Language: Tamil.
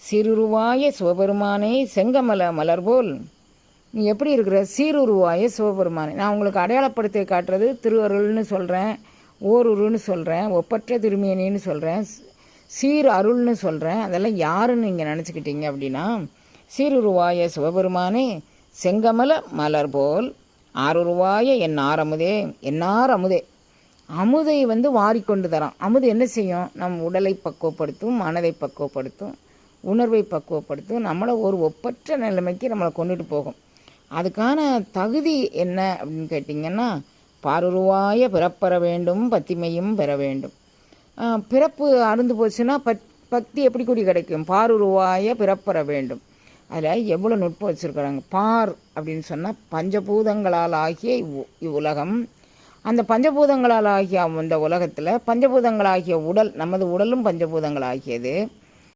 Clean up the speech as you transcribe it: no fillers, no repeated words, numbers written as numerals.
சீருருவாய சிவபெருமானே செங்கமல மலர்போல் நீ எப்படி இருக்கிற சீருருவாய சிவபெருமானே. நான் உங்களுக்கு அடையாளப்படுத்தி காட்டுறது திருவருள்னு சொல்கிறேன், ஓருருன்னு சொல்கிறேன், ஒப்பற்ற திருமேனின்னு சொல்கிறேன், சீர் அருள்னு சொல்கிறேன். அதெல்லாம் யாருன்னு நீங்கள் நினச்சிக்கிட்டீங்க அப்படின்னா, சீருருவாய சிவபெருமானே செங்கமல மலர்போல் ஆருருவாய என் ஆரமுதே. என்னார் அமுதே. அமுதை வாரிக்கொண்டு தரான். அமுது என்ன செய்யும்? நம் உடலை பக்குவப்படுத்தும், மனதை பக்குவப்படுத்தும், உணர்வை பக்குவப்படுத்தும், நம்மளை ஒரு ஒப்பற்ற நிலைமைக்கு நம்மளை கொண்டுட்டு போகும். அதுக்கான தகுதி என்ன அப்படின்னு கேட்டிங்கன்னா, பாருருவாய பிறப்பெற வேண்டும், பத்திமையும் பெற வேண்டும். பிறப்பு அருந்து போச்சுன்னா பக்தி எப்படி கூடி கிடைக்கும்? பாருருவாய பிறப்பெற வேண்டும். அதில் எவ்வளோ நுட்பம் வச்சுருக்குறாங்க. பார் அப்படின்னு சொன்னால் பஞ்சபூதங்களால் ஆகிய இவ்வுலகம். அந்த பஞ்சபூதங்களால் ஆகிய அந்த உலகத்தில் பஞ்சபூதங்களாகிய உடல், நமது உடலும் பஞ்சபூதங்களாகியது.